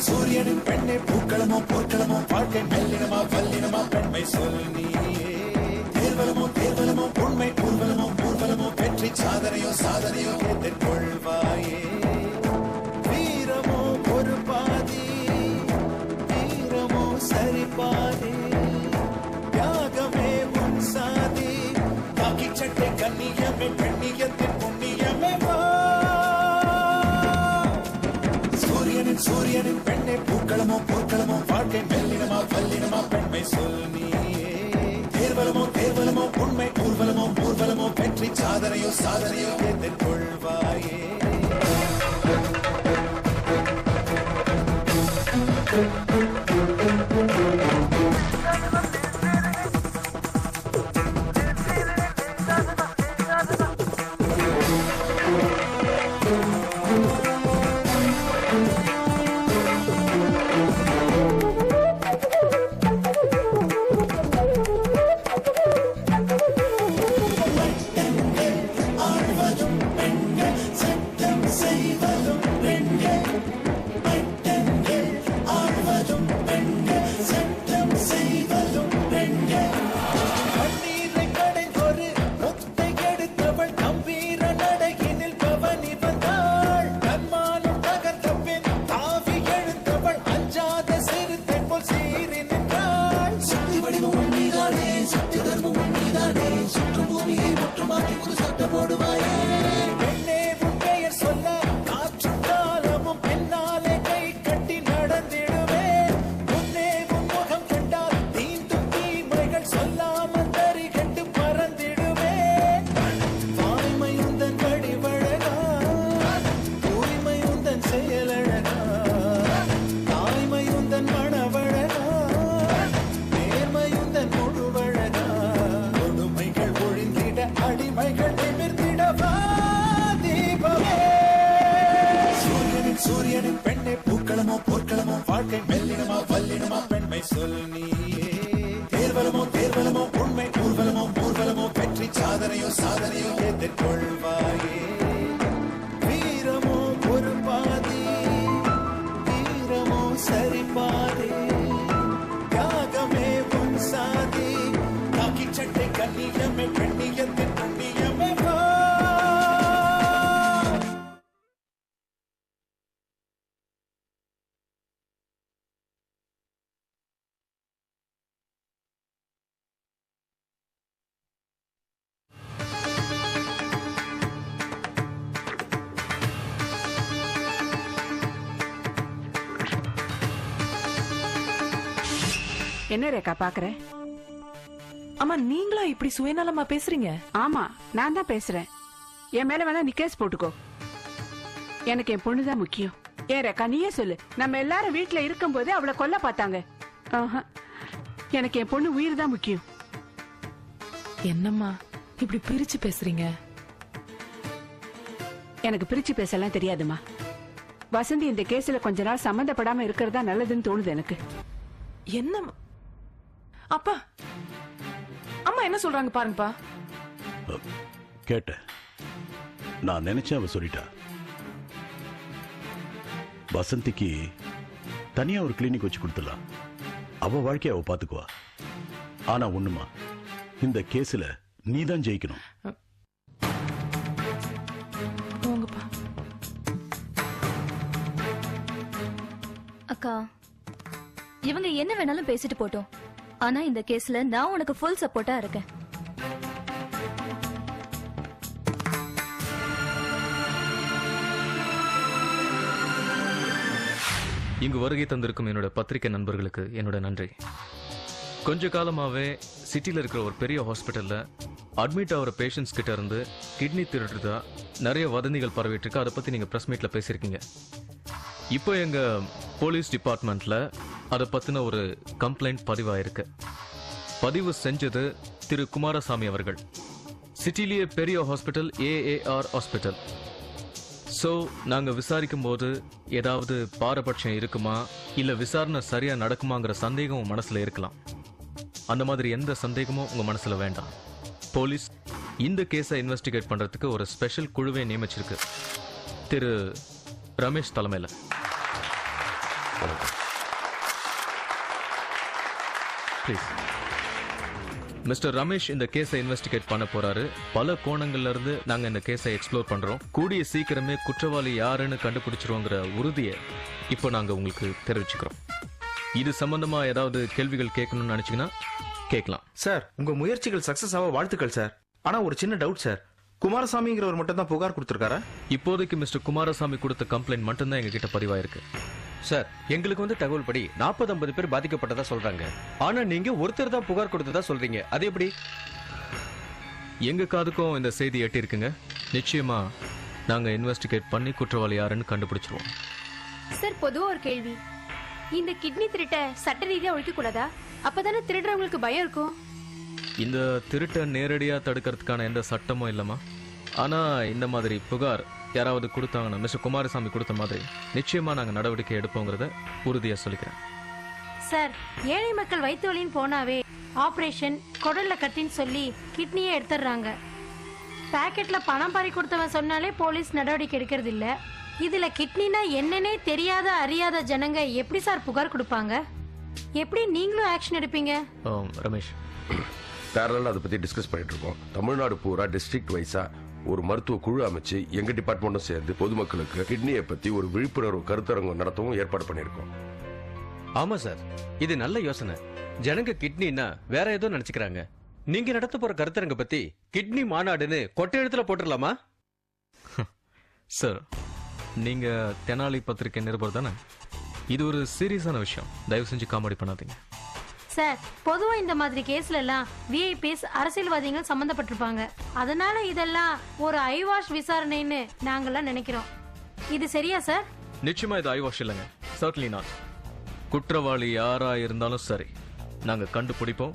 சூரியனின் பெண்ணை பூக்களமோ போர்க்களமோ வாழ்க்கை மெல்லினமா வல்லினமா பெண்மை சொல் நீயே. தேர்வலமோ தேர்வலமோ உண்மை ஊர்வலமோ ஊர்வலமோ வெற்றி சாதனையோ சாதனையோ எதிர்கொள்வாயே. வீரமோ ஒரு பாதி வீரமோ சரி பாதி தியாகமே உன் சாதி. காக்கி சட்டை கண்ணியமே பெண்ணியத்தின் புண்ணியமே வா. சூரியனின் பெண்ணை பூக்களமோ போர்க்களமோ வாழ்க்கை மெல்லினமா வல்லினமா பெண்மை சொல் நீயே. தேர்வலமோ தேர்வலமோ உண்மை ஊர்வலமோ ஊர்வலமோ வெற்றி சாதனையோ சாதனையோ எதிர்கொள்வாயே. சூரியனின் பெண்ணை பூக்களமோ போர்க்களமோ வாழ்க்கை மெல்லினமா வல்லினமா பெண்மை சொல் நீயே. தேர்வலமோ தேர்வலமோ உண்மை ஊர்வலமோ ஊர்வலமோ வெற்றி சாதனையோ சாதனையோ எதிர்கொள்வாயே. வீரமோ ஒரு பாதி வீரமோ சரி பாதி தியாகமே உன் சாதி. காக்கி சட்டை கண்ணியமே பெண்ணியத்தின் புண்ணியமே வா. என்ன ரேகா பாக்குற? அம்மா நீங்களா இப்படி சுயநலமா பேசுறீங்க? ஆமா, நான் தான் பேசுறேன். என் மேல வேணா நீ கேஸ் போட்டுக்கோ. எனக்கு என் பொண்ணுதான் முக்கியம். ஏன் ரேகா நீயே சொல்லு. நம்ம எல்லாரும் வீட்டுல இருக்கும் போது அவளை கொல்ல பார்த்தாங்க. எனக்கு என் பொண்ணு உயிர் தான் முக்கியம். என்னம்மா இப்படி பிரிச்சு பேசுறீங்க? எனக்கு பிரிச்சு பேசலாம் தெரியாதுமா. வசந்தி இந்த கேஸ்ல கொஞ்ச நாள் சம்பந்தப்படாம இருக்கிறதா நல்லதுன்னு தோணுது எனக்கு. என்ன அப்பா அம்மா என்ன சொல்றாங்க பாருங்கப்பா. கேட்ட நான் நினைச்சேன் அவ சொல்லிட்டா. வசந்திக்கு தனியா ஒரு கிளினிக் வச்சு கொடுத்துடலாம். அவ வாழ்க்கைய அவ பாத்துக்குவா. ஆனா ஒண்ணுமா, இந்த கேஸ்ல நீதான் ஜெயிக்கணும். அக்கா இவங்க என்ன வேணாலும் பேசிட்டு போட்டோம். ஆனா இந்த கேஸ்ல நான் உனக்கு ஃபுல் சப்போர்ட்டா இருக்கேன். இங்கு வருகை தந்திருக்கும் என்னோட பத்திரிகை நண்பர்களுக்கு என்னோட நன்றி. கொஞ்ச காலமாவே சிட்டில இருக்கிற ஒரு பெரிய ஹாஸ்பிட்டல்ல அட்மிட் ஆகிற பேஷண்ட்ஸ் கிட்ட இருந்து கிட்னி திருடுறதா நிறைய வதந்திகள் பரவிட்டு இருக்கு. அதை பத்தி நீங்க பிரஸ் மீட்ல பேசியிருக்கீங்க. இப்போ எங்க போலீஸ் டிபார்ட்மெண்ட்ல அதை பத்தின ஒரு கம்ப்ளைண்ட் பதிவாயிருக்கு. பதிவு செஞ்சது திரு குமாரசாமி அவர்கள். சிட்டிலேயே பெரிய ஹாஸ்பிட்டல் AAR ஹாஸ்பிட்டல். ஸோ நாங்க விசாரிக்கும் போது ஏதாவது பாரபட்சம் இருக்குமா இல்ல விசாரணை சரியா நடக்குமாங்கிற சந்தேகம் உங்க மனசுல இருக்கலாம். அந்த மாதிரி எந்த சந்தேகமும் உங்க மனசுல வேண்டாம். போலீஸ் இந்த கேஸை இன்வெஸ்டிகேட் பண்றதுக்கு ஒரு ஸ்பெஷல் குழுவை நியமிச்சிருக்கு, திரு ரமேஷ் தலைமையில். ப்ளீஸ் மிஸ்டர் ரமேஷ் இந்த கேஸை இன்வெஸ்டிகேட் பண்ண போறாரு. பல கோணங்கள்ல இருந்து நாங்க இந்த கேஸை எக்ஸ்ப்ளோர் பண்றோம். கூடிய சீக்கிரமே குற்றவாளி யாருன்னு கண்டுபிடிச்சிருவோங்கிற உறுதியை இப்போ நாங்க உங்களுக்கு தெரிவிச்சுக்கிறோம். இது சம்பந்தமா ஏதாவது கேள்விகள் கேட்கணும்னு நினைச்சீங்கன்னா கேட்கலாம். சார், உங்க முயற்சிகள் சக்சஸ் ஆக வாழ்த்துக்கள் சார். ஆனா ஒரு சின்ன டவுட் சார், குமாரசாமிங்கிறவர் மட்டும் தான் புகார் கொடுத்திருக்காரா? இப்போதைக்கு மிஸ்டர் குமாரசாமி கொடுத்த கம்ப்ளைண்ட் மட்டும்தான் எங்க கிட்ட பதிவாயிருக்கு. சார், எங்களுக்கு வந்து தகவல் படி 40-50 பேர் பாதிக்கப்பட்டதா சொல்றாங்க. ஆனா நீங்க ஒருத்தர் தான் புகார் கொடுத்ததா சொல்றீங்க, அது எப்படி? எங்க காதுக்கும் இந்த செய்தி எட்டிருக்குங்க. நிச்சயமா நாங்க இன்வெஸ்டிகேட் பண்ணி குற்றவாளி யாருன்னு கண்டுபிடிச்சிருவோம். சார், பொதுவா ஒரு கேள்வி. இந்த கிட்னி திருட்ட சட்ட ரீதியா ஒழிக்க கூடாதா? அப்பதானே திருடுறவங்களுக்கு பயம் இருக்கும். இந்த திருட்டை நேரடியா தடுக்கிறதுக்கான எந்த சட்டமும் இல்லைம்மா. ஆனா இந்த மாதிரி புகார் யாராவது கொடுத்தாங்கன்னா மிஸ்டர் குமாரசாமி கொடுத்த மாதிரி நிச்சயமா நாங்க நடவடிக்கை எடுப்போங்கிறத உறுதியா சொல்லிக்கிறேன். சார், ஏழை மக்கள் வயிற்று வலின்னு போனாவே ஆபரேஷன் குடல்ல கட்டின்னு சொல்லி கிட்னியே எடுத்துடுறாங்க. பாக்கெட்ல பணம் பறி கொடுத்தவன் சொன்னாலே போலீஸ் நடவடிக்கை எடுக்கிறது இல்ல. இதுல கிட்னினா என்னன்னே தெரியாத அறியாத ஜனங்க எப்படி சார் புகார் கொடுப்பாங்க? எப்படி நீங்களும் ஆக்ஷன் எடுப்பீங்க? ரமேஷ், பேரலா அதை பத்தி டிஸ்கஸ் பண்ணிட்டு இருக்கோம். தமிழ்நாடு பூரா டிஸ்ட்ரிக்ட் வைஸா ஒரு மருத்துவ குழு அமைச்சு எங்க டிபார்ட்மெண்ட்டும் சேர்ந்து பொதுமக்களுக்கு கிட்னியை பத்தி ஒரு விழிப்புணர்வு கருத்தரங்கம் நடத்தவும் ஏற்பாடு பண்ணிருக்கோம். ஆமா சார், இது நல்ல யோசனை. ஜனங்க கிட்னின்னா வேற ஏதோ நினைச்சுக்கிறாங்க. நீங்க நடத்த போற கருத்தரங்க பத்தி கிட்னி மாநாடுன்னு கொட்டை எழுத்துல போட்டுடலாமா? சார், நீங்க தெனாலி பத்திரிகை நிருபர் தானே? இது ஒரு சீரியஸான விஷயம். தயவு செஞ்சு காமெடி பண்ணாதீங்க. சார், பொதுவா இந்த மாதிரி கேஸ்ல எல்லாம் விஐபிஸ் அரசியல்வாதிகள் சம்பந்தப்பட்டிருப்பாங்க. அதனால இதெல்லாம் ஒரு ஐவாஷ் விசாரணைன்னு நாங்கெல்லாம் நினைக்கிறோம். இது சரியா சார்? நிச்சயமா இது ஐவாஷ் இல்லைங்க. Certainly not. குற்றவாளி யாரா இருந்தாலும் சரி, நாங்க கண்டுபிடிப்போம்,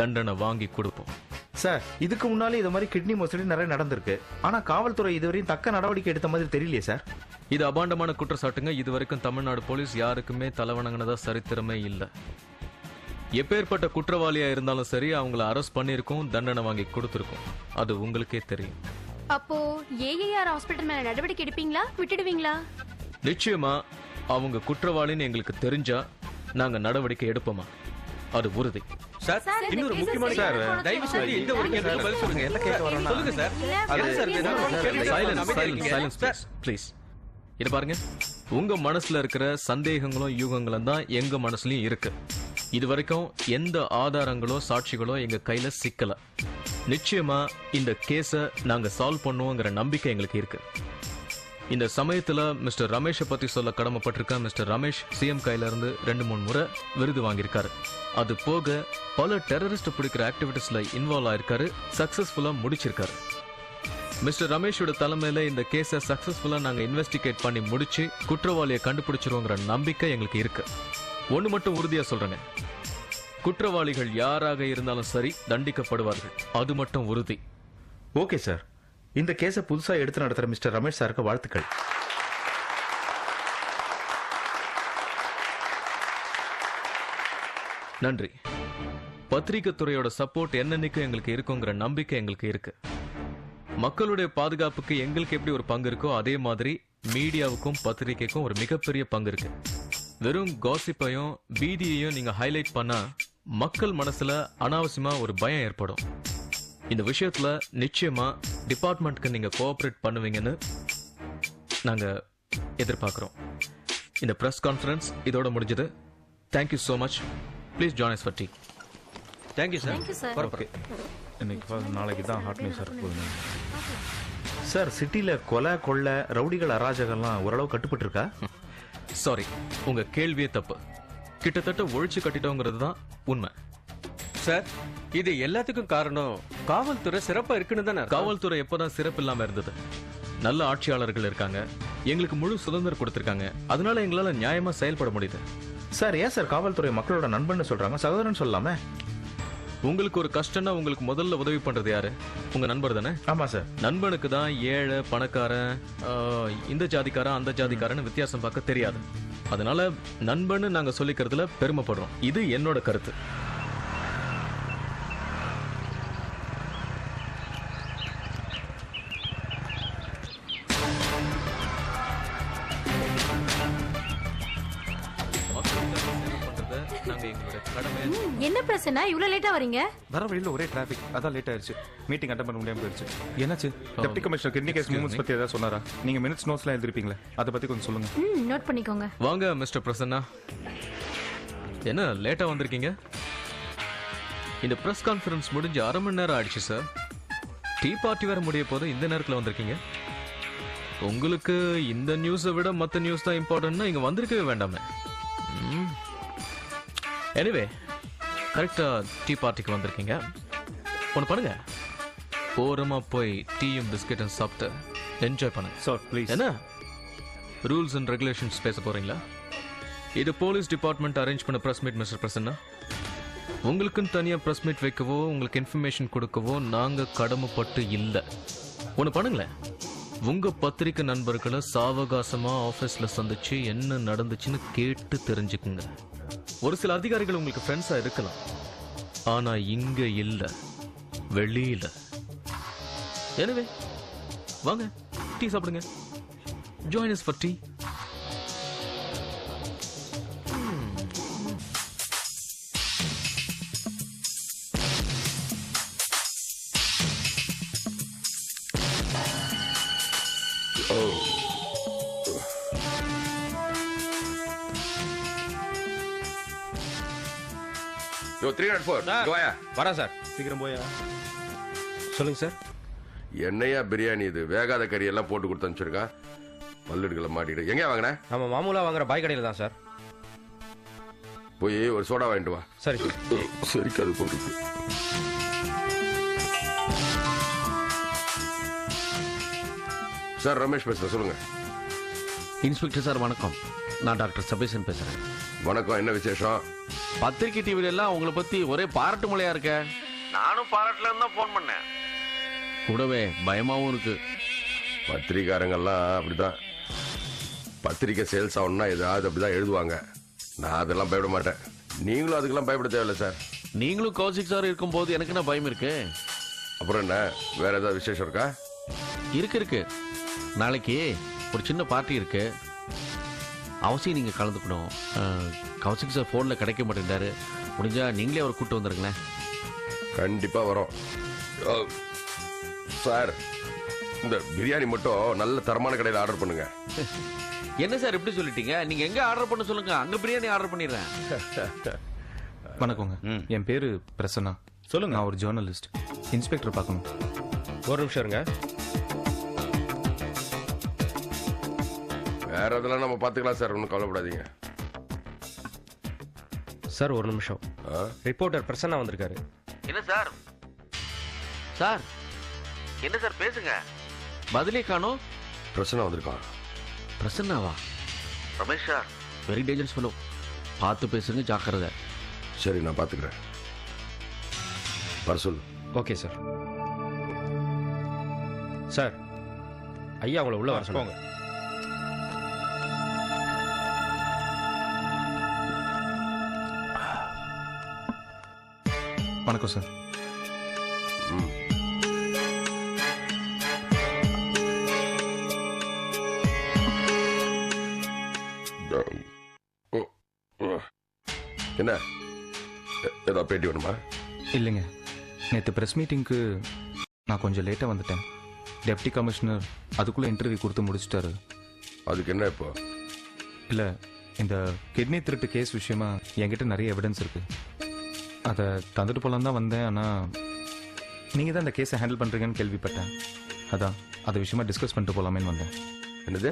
தண்டனை வாங்கி கொடுப்போம். சார், இதுக்கு முன்னாலே இது மாதிரி கிட்னி மோசடி நிறைய நடந்திருக்கு. ஆனா காவல்துறை இதுவரையும் தக்க நடவடிக்கை எடுத்த மாதிரி தெரியலையே சார். இது அபாண்டமான குற்றச்சாட்டுங்க. இது வரைக்கும் தமிழ்நாடு போலீஸ் யாருக்குமே தலைவணங்கினதா சரித்திரமே இல்லை. எப்பேற்பட்ட குற்றவாளியா இருந்தாலும் சரி, அவங்கள அரெஸ்ட் பண்ணிருக்கோம், தண்டனை வாங்கி கொடுத்திருக்கோம். அது உங்களுக்கே தெரியும். அப்போ ஏஏஆர் ஹாஸ்பிடல் மேல நடவடிக்கை எடுப்பீங்களா, விட்டுடுவீங்களா? நிச்சயமா அவங்க குற்றவாளின்னு எங்களுக்கு தெரிஞ்சா நாங்க நடவடிக்கை எடுப்போமா, அது உறுதி. சார், இன்னொரு முக்கியமான சார், தயவு செஞ்சு இந்த ஒரு கேள்விக்கு பதில் சொல்லுங்க. என்ன கேட்க வரோம்னா, சொல்லுங்க சார். Silence please. இது பாருங்க, உங்க மனசுல இருக்கிற சந்தேகங்களும் யூகங்களும் தான் எங்க மனசுலயும் இருக்கு. இது வரைக்கும் எந்த ஆதாரங்களோ சாட்சிகளோ எங்க கையில சிக்கல. நிச்சயமா இந்த கேஸ நாங்க சால்வ் பண்ணுவோங்கிற நம்பிக்கை எங்களுக்கு இருக்கு. இந்த சமயத்துல மிஸ்டர் ரமேஷை பத்தி சொல்ல கடமைப்பட்டிருக்க. மிஸ்டர் ரமேஷ் சிஎம் கையில இருந்து 2-3 முறை விருது வாங்கியிருக்காரு. அது போக பல டெரரிஸ்ட் பிடிக்கிற ஆக்டிவிட்டிஸ்ல இன்வால்வ் ஆயிருக்காரு, சக்சஸ்ஃபுல்லா முடிச்சிருக்காரு. மிஸ்டர் ரமேஷோட தலைமையில இந்த கேஸை சக்சஸ்ஃபுல்லா நாங்க இன்வெஸ்டிகேட் பண்ணி முடிச்சு குற்றவாளியை கண்டுபிடிச்சிருவோங்கிற நம்பிக்கை எங்களுக்கு இருக்கு. ஒண்ணு மட்டும் உறுதியா சொல்றேங்க, குற்றவாளிகள் யாராக இருந்தாலும் சரி தண்டிக்கப்படுவார்கள். அது மட்டும் உறுதி. ஓகே சார், இந்த கேஸை புதுசா எடுத்து நடத்துற மிஸ்டர் ரமேஷ் சாருக்கு வாழ்த்துக்கள். நன்றி. பத்திரிகை துறையோட சப்போர்ட் என்னன்னைக்கும் எங்களுக்கு இருக்குங்கிற நம்பிக்கை எங்களுக்கு இருக்கு. மக்களுடைய பாதுகாப்புக்கு எங்களுக்கு எப்படி ஒரு பங்கு இருக்கோ அதே மாதிரி மீடியாவுக்கும் பத்திரிகைக்கும் ஒரு மிகப்பெரிய பங்கு இருக்கு. வெறும் காசிப்பையும் பீதியையும் நீங்க ஹைலைட் பண்ணா மக்கள் மனசுல அனாவசியமா ஒரு பயம் ஏற்படும். இந்த விஷயத்துல நிச்சயமா டிபார்ட்மெண்ட்க்கு நீங்க கோஆபரேட் பண்ணுவீங்கன்னு நாங்க எதிர்பார்க்கிறோம். இந்த பிரஸ் கான்ஃபரன்ஸ் இதோட முடிஞ்சது. Thank you so much. Please join us for tea. Thank you sir. Thank you sir. Okay, இன்னைக்கு நாளைக்கு தான் ஹாட் நியூஸ் போகுது சார். சிட்டில கொலை கொள்ளை ரவுடிகள் அராஜகம்லாம் ஓரளவு கட்டுப்பட்டு இருக்கா? சாரி, உங்க கேள்வியே தப்பு. கிட்டத்தட்ட ஒழிச்சு கட்டிட்டோங்கிறது தான் உண்மை. சார், இது எல்லாத்துக்கும் காரணம் காவல்துறை சிறப்பா இருக்குன்னு தானே. காவல்துறை எப்பதான் சிறப்பு இல்லாம இருந்தது? நல்ல ஆட்சியாளர்கள் இருக்காங்க, எங்களுக்கு முழு சுதந்திரம் கொடுத்திருக்காங்க. அதனால எங்களால நியாயமா செயல்பட முடியுது. சார், ஏன் சார் காவல்துறை மக்களோட நண்பன்னு சொல்றாங்க? சகோதரன் சொல்லலாமே. உங்களுக்கு ஒரு கஷ்டம்னா உங்களுக்கு முதல்ல உதவி பண்றது யாரு? உங்க நண்பர் தானே? ஆமா சார். நண்பனுக்கு தான் ஏழை பணக்காரன் இந்த ஜாதிக்காரன் அந்த ஜாதிக்காரன்னு வித்தியாசம் பார்க்க தெரியாது. அதனால நண்பன்னு நாங்க சொல்லிக்கிறதுல பெருமைப்படுறோம். இது என்னோட கருத்து. என்ன பிரச்சனை இவ்வளவு லேட்டா வரீங்க? வர வழியில ஒரே டிராபிக், அதான் லேட் ஆயிருச்சு. மீட்டிங் அட்டெண்ட் பண்ண முடியாம போயிருச்சு. என்னாச்சு? Deputy commissioner kidney case movements பத்தி ஏதாவது சொன்னாரா? நீங்க மினிட்ஸ் நோட்ஸ்லாம் எழுதிருப்பீங்களே, அதை பத்தி கொஞ்சம் சொல்லுங்க. நோட் பண்ணிக்கோங்க. வாங்க மிஸ்டர் பிரசன்னா. என்ன லேட்டா வந்திருக்கீங்க? இந்த பிரஸ் கான்ஃபரன்ஸ் முடிஞ்சு 1/2 மணி நேரம் ஆயிடுச்சு சார். டீ பார்ட்டி வேற முடிய போது இந்த நேரத்தில் வந்திருக்கீங்க. உங்களுக்கு இந்த நியூஸை விட மற்ற நியூஸ் தான் இம்பார்ட்டன்ட்னா இங்க வந்திருக்கவே வேண்டாமே. எனிவே கரெக்டா டீ பார்ட்டிக்கு வந்திருக்கீங்க. ஒன்று பண்ணுங்க, ஓரமா போய் டீயும் பிஸ்கெட்டும் சாப்பிட்டு என்ஜாய் பண்ணுங்க. Sir please. என்ன ரூல்ஸ் அண்ட் ரெகுலேஷன்ஸ் பேச போறீங்களா? இது போலீஸ் டிபார்ட்மெண்ட் அரேஞ்ச் பண்ண பிரஸ் மீட் மிஸ்டர் பிரசன்னா. உங்களுக்குன்னு தனியாக பிரஸ் மீட் வைக்கவோ உங்களுக்கு இன்ஃபர்மேஷன் கொடுக்கவோ நாங்கள் கடமைப்பட்டு இல்லை. ஒன்று பண்ணுங்களேன், உங்க பத்திரிக்கை நண்பர்களை சாவகாசமா ஆஃபீஸில் சந்திச்சு என்ன நடந்துச்சுன்னு கேட்டு தெரிஞ்சுக்குங்க. ஒரு சில அதிகாரிகள் உங்களுக்கு ஃப்ரெண்ட்ஸா இருக்கலாம், ஆனா இங்க இல்ல, வெளியில. எனவே வாங்க டீ சாப்பிடுங்க. Join us for tea. Yo 304 கோயா வரா சார், சீக்கிரம் போயா. சொல்லுங்க சார். என்னையா பிரியாணி இது? வேகாத கறி எல்லாம் போட்டு கொடுத்து அனுப்பிச்சிருக்கான். பல்லெடுக்கல மாட்டிடு. எங்க வாங்கின? நம்ம மாமூலா வாங்குற பாய் கடையில் தான் சார். போய் ஒரு சோடா வாங்கிட்டு வா. சரி சரிக்காது போட்டு. சார் ரமேஷ் பேசுறேன், சொல்லுங்க. இன்ஸ்பெக்டர் சார் வணக்கம், நான் டாக்டர் சபேசன் பேசுறேன். வணக்கம், என்ன விசேஷம்? பத்திரிகை டிவில எல்லாம் உங்களை பத்தி ஒரே பாராட்டு மழையா இருக்க. நானும் பாராட்டுல இருந்தா போன் பண்ணேன். கூடவே பயமாவும் இருக்கு. பத்திரிகாரங்கெல்லாம் அப்படிதான். பத்திரிக்கை சேல்ஸ் ஆகணும்னா ஏதாவது அப்படிதான் எழுதுவாங்க. நான் அதெல்லாம் பயப்பட மாட்டேன். நீங்களும் அதுக்கெல்லாம் பயப்பட தேவையில்லை சார். நீங்களும் கௌசிக் சார் இருக்கும் போது எனக்கு என்ன பயம் இருக்கு? அப்புறம் என்ன, வேற ஏதாவது விசேஷம் இருக்கா? இருக்கு. நாளைக்கு ஒரு சின்ன பார்ட்டி இருக்கு, அவசியம் நீங்க கலந்துக்கணும். கௌசிக் சார் போன்ல கிடைக்க மாட்டேங்கிறாரு, முடிஞ்சா நீங்களே அவர் கூட்டு வந்துருங்களேன். கண்டிப்பா வரோம் சார். இந்த பிரியாணி மட்டும் நல்ல தரமான கடையில் ஆர்டர் பண்ணுங்க. என்ன சார் இப்படி சொல்லிட்டீங்க? நீங்க எங்க ஆர்டர் பண்ண சொல்லுங்க, அங்க பிரியாணி ஆர்டர் பண்ணிடுறேன். வணக்கங்க, என் பேரு பிரசன்னா. சொல்லுங்க. நான் ஒரு ஜேர்னலிஸ்ட். இன்ஸ்பெக்டர் பார்க்கணும். ஒரு நிமிஷம் இருங்க. வேற அதெல்லாம் நம்ம பார்த்துக்கலாம் சார், ஒன்றும் கவலைப்படாதீங்க சார். ஒரு நிமிஷம். ரிப்போர்ட்டர் பிரசன்னா வந்திருக்காரு. என்ன சார்? சார் என்ன சார் பேசுங்க, பதிலே காணோம். பிரசன்னா வந்திருக்கான். பிரசன்னாவா? Ramesh sir very dangerous fellow, பார்த்து பேசுங்க, ஜாக்கிரதை. சரி, நான் பார்த்துக்கிறேன். வர சொல்லு. Okay sir. சார் ஐயா உங்களை உள்ள வர சொல்லுங்க. வணக்கம் சார். என்ன ஏதாவது பேட்டி வேணுமா? இல்லைங்க, நேற்று ப்ரெஸ் மீட்டிங்க்கு நான் கொஞ்சம் லேட்டாக வந்துட்டேன். டெப்டி கமிஷனர் அதுக்குள்ளே இன்டர்வியூ கொடுத்து முடிச்சிட்டாரு. அதுக்கு என்ன இப்போ? இல்லை, இந்த கிட்னி திருட்டு கேஸ் விஷயமா என்கிட்ட நிறைய எவிடன்ஸ் இருக்கு. அதை தந்துட்டு போகலாம் தான் வந்தேன். ஆனால் நீங்கள் தான் இந்த கேஸை ஹேண்டில் பண்ணுறீங்கன்னு கேள்விப்பட்டேன். அதான் அது விஷயமா டிஸ்கஸ் பண்ணிட்டு போகலாமேன்னு வந்தேன். என்னது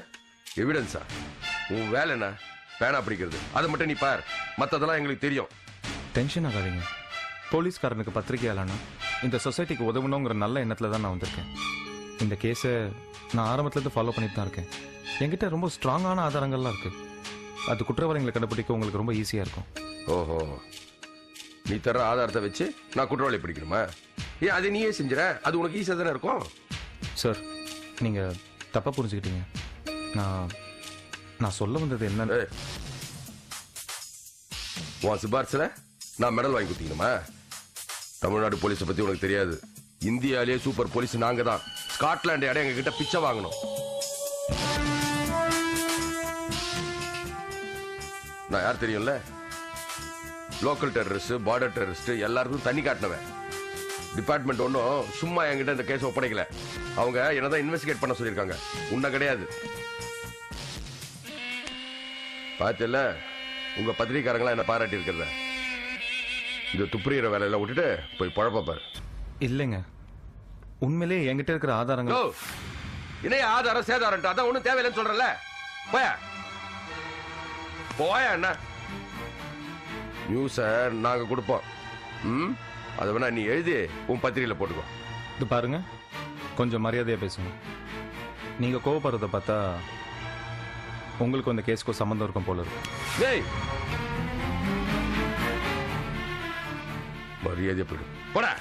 எவிடன்ஸா? உன் வேலை என்ன? பேனா பிடிக்கிறது, அதை மட்டும் நீ பார், மற்றதெல்லாம் எங்களுக்கு தெரியும். டென்ஷன் ஆகாதீங்க. போலீஸ்காரனுக்கு பத்திரிகையாளனா இந்த சொசைட்டிக்கு உதவணுங்கிற நல்ல எண்ணத்தில் தான் நான் வந்திருக்கேன். இந்த கேஸை நான் ஆரம்பத்துலேருந்து ஃபாலோ பண்ணிட்டு தான் இருக்கேன். என்கிட்ட ரொம்ப ஸ்ட்ராங்கான ஆதாரங்கள்லாம் இருக்குது. அது குற்றவாளிகளை கண்டுபிடிக்க உங்களுக்கு ரொம்ப ஈஸியாக இருக்கும். ஓஹோ, நீ தர ஆதாரத்தை வச்சு நான் குற்றவாளி பிடிக்கணுமா? ஏன் அதை நீயே செஞ்சிட, அது உனக்கு ஈஸியாக தானே இருக்கும். சார் நீங்கள் தப்பாக புரிஞ்சுக்கிட்டீங்க. நான் சொல்ல வந்தது என்ன, உன் சிபாரிசில் நான் மெடல் வாங்கி கொடுத்தீங்கம்மா? தமிழ்நாடு போலீஸை பற்றி உனக்கு தெரியாது. இந்தியாவிலேயே சூப்பர் போலீஸ் நாங்கள் தான். ஸ்காட்லாண்டு இடம் எங்க கிட்ட பிச்சை வாங்கணும். நான் யார் தெரியும்ல? லோக்கல் டெரரிஸ்ட், பார்டர் டெரரிஸ்ட் எல்லாருக்கும் தண்ணி காட்டினவன். டிபார்ட்மெண்ட் ஒன்றும் சும்மா என்கிட்ட இந்த கேஸ் ஒப்படைக்கல. அவங்க என்னதான் இன்வெஸ்டிகேட் பண்ண சொல்லியிருக்காங்க, உன்ன கிடையாது. பார்த்தல உங்க பத்திரிக்காரங்களா என்ன பாராட்டி இருக்கிறத. இந்த துப்புரியிற வேலையில விட்டுட்டு போய் பழப்பாரு. இல்லைங்க, உண்மையிலே என்கிட்ட இருக்கிற ஆதாரங்கள். இணைய ஆதாரம் சேதாரம் அதான் ஒன்றும் தேவையில்லைன்னு சொல்றல. போயா போயா என்ன நியூஸை நாங்க கொடுப்போம். அதை வேணா நீ எழுதி உன் பத்திரிகையில் போட்டுக்கோ. இது பாருங்க, கொஞ்சம் மரியாதையா பேசுங்க. நீங்க கோவப்படுறத பார்த்தா உங்களுக்கு அந்த கேஸ்க்கு சம்மந்தம் இருக்கும் போல இருக்கு. டேய் மரியாதையா போயிடு போடா.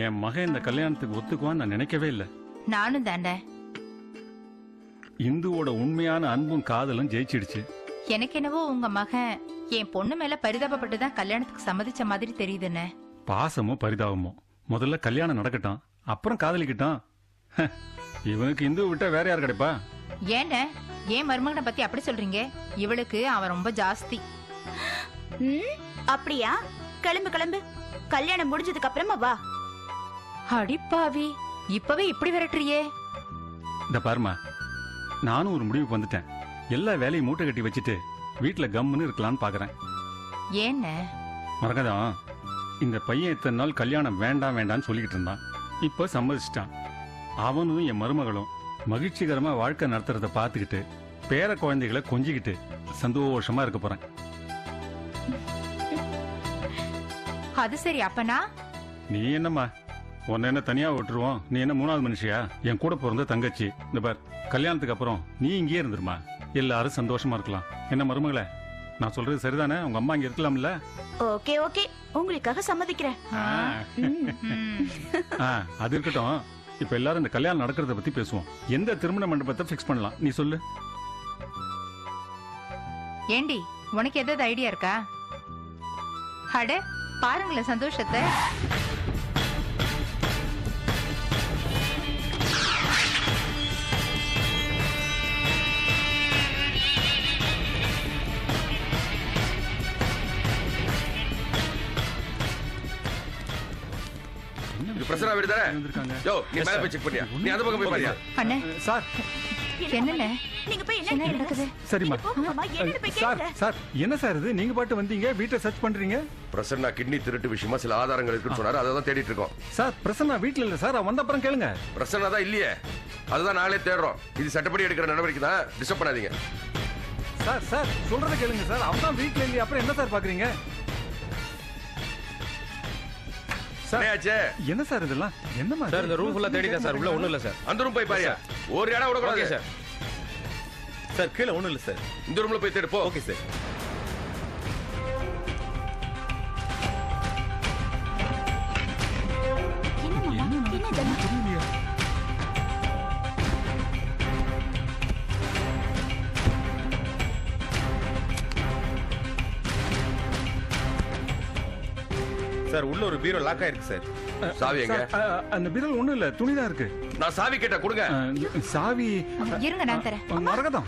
என் மகன் இந்த கல்யாணத்துக்கு ஒத்துக்குவான்னு நான் நினைக்கவே இல்லை. நானும் தாண்டே. இந்துவோட உண்மையான அன்பும் காதலும் ஜெயிச்சிடுச்சு. எனக்கு என்னவோ உங்க மகன் என் பொண்ணு மேல பரிதாபப்பட்டு தான் கல்யாணத்துக்கு சம்மதிச்ச மாதிரி தெரியுதுன்னு. பாசமோ பரிதாபமோ முதல்ல கல்யாணம் நடக்கட்டும், அப்புறம் காதலிக்கட்டும். இவனுக்கு இந்து விட்டா வேற யார் கிடைப்பா? ஏண்ட ஏன் மருமகனை பத்தி அப்படி சொல்றீங்க? இவளுக்கு அவன் ரொம்ப ஜாஸ்தி. அப்படியா? கிளம்பு கிளம்பு, கல்யாணம் முடிஞ்சதுக்கு அப்புறமா வா. அடிப்பாவி, இப்பவே இப்படி விரட்டுறியே. இந்த பாருமா, நானும் ஒரு முடிவுக்கு வந்துட்டேன். எல்லா வேலையும் மூட்டை கட்டி வச்சுட்டு வீட்டுல கம்முன்னு இருக்கலாம்னு பாக்குறேன். ஏன்ன மரகதம், இந்த பையன் இத்தனை நாள் கல்யாணம் வேண்டாம் வேண்டாம்னு சொல்லிக்கிட்டு இருந்தான். இப்ப சம்மதிச்சிட்டான். அவனும் என் மருமகளும் மகிழ்ச்சிகரமா வாழ்க்கை நடத்துறத பாத்துக்கிட்டு பேர குழந்தைகளை கொஞ்சிக்கிட்டு சந்தோஷமா இருக்க போறேன். அது சரி. அப்பனா நீ என்னம்மா, உன்ன என்ன தனியா விட்டுருவோம்? நீ என்ன மூணாவது மனுஷியா? என் கூட பிறந்த தங்கச்சி. இந்த பார், கல்யாணத்துக்கு அப்புறம் நீ இங்கேயே இருந்துருமா, எல்லாரும் சந்தோஷமா இருக்கலாம். என்ன மருமகளே, நான் சொல்றது சரிதானே? உங்க அம்மா இங்க இருக்கலாம்ல? ஓகே ஓகே, உங்களுக்காக சம்மதிக்கிறேன். அது இருக்கட்டும். இப்ப எல்லாரும் இந்த கல்யாணம் நடக்கிறத பத்தி பேசுவோம். எந்த திருமண மண்டபத்தை பிக்ஸ் பண்ணலாம் நீ சொல்லு. ஏண்டி, உனக்கு ஏதாவது ஐடியா இருக்கா? அட பாருங்களேன் சந்தோஷத்தை. பிரசனா வீடு தானே? யோ, நீ மேல போய் செக் பண்ணியா? நீ அந்த பக்கம் போய் பாரியா? அண்ணே சார், என்னண்ணே நீங்க போய் என்ன நடக்குது? சரிம்மா. சார் சார் சார், என்ன சார் இது? நீங்க பாட்டு வந்தீங்க, வீட்டை சர்ச் பண்றீங்க. பிரசன்னா கிட்னி திருட்டு விஷயமா சில ஆதாரங்கள் இருக்குன்னு சொன்னாரு, அதை தான் தேடிட்டு இருக்கோம். சார், பிரசன்னா வீட்டுல இல்ல சார், வந்த அப்புறம் கேளுங்க. பிரசன்னா தான் இல்லையே, அதுதான் நாளே தேடுறோம். இது சட்டப்படி எடுக்கிற நடவடிக்கை தான், டிஸ்டர்ப் பண்ணாதீங்க. சார் சார், சொல்றத கேளுங்க சார். அவன் வீட்டுல இல்லையே, அப்புறம் என்ன சார் பாக்குறீங்க? என்ன சார் இதெல்லாம்? என்னமா சார், இந்த ரூம் ஃபுல்லா தேடிட்டேன் சார், உள்ள ஒண்ணும் இல்ல சார். அந்த ரூம் போய் பாரியா, ஒரு இடம் விட கூடாது சார். சார் கீழே ஒண்ணும் இல்ல சார், இந்த ரூம்ல போய் தேடு போ. Okay sir. சார் உள்ள ஒரு பீரோ லாக் ஆயிருக்கு சார். சாவி எங்க? அந்த பீரோல ஒண்ணும் இல்ல, துணிதான் இருக்கு. நான் சாவி கேட்டா கொடுங்க. சாவி இருங்க, நான் தரேன். மரகதம்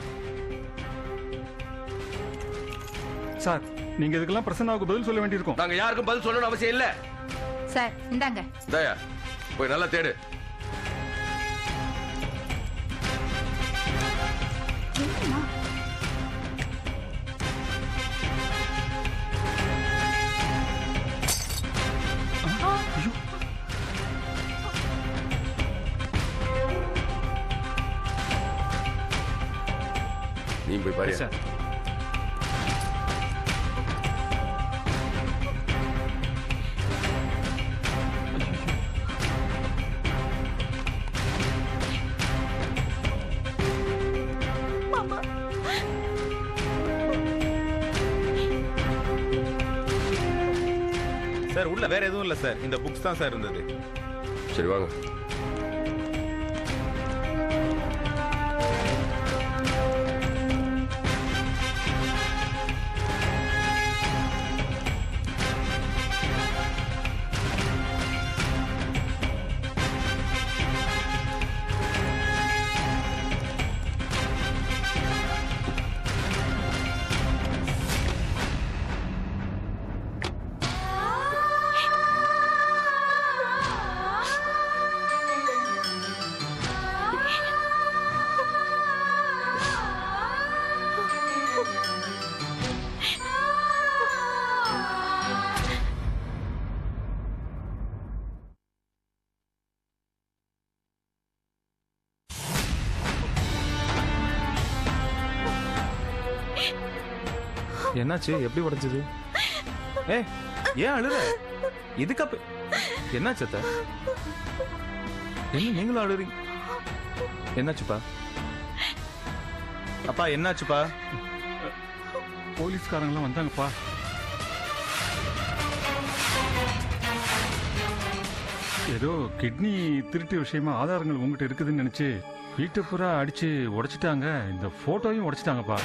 சார், நீங்க இதுக்கெல்லாம் பிரசன்னாவுக்கு பதில் சொல்ல வேண்டியிருக்கும். நாங்க யாருக்கும் பதில் சொல்லணும் அவசியம் இல்ல சார். இந்தாங்க தயா, போய் நல்லா தேடு. நீ போய் பாரு சார். உள்ள வேற எதுவும் இல்ல சார், இந்த புக்ஸ் தான் சார் இருந்தது. சரி வாங்க. என்னாச்சு? எப்படி உடைஞ்சது? ஏன் அழுற? இதுக்கு என்னாச்சு அத்தை? என்ன நீங்களும் அழுறீங்க? என்னாச்சுப்பா? அப்பா என்னாச்சுப்பா? போலீஸ்காரங்களாம் வந்தாங்கப்பா. ஏதோ கிட்னி திருட்டு விஷயமா ஆதாரங்கள் உங்ககிட்ட இருக்குதுன்னு நினைச்சு வீட்டை பூரா அடிச்சு உடைச்சிட்டாங்க. இந்த போட்டோவையும் உடைச்சிட்டாங்கப்பா.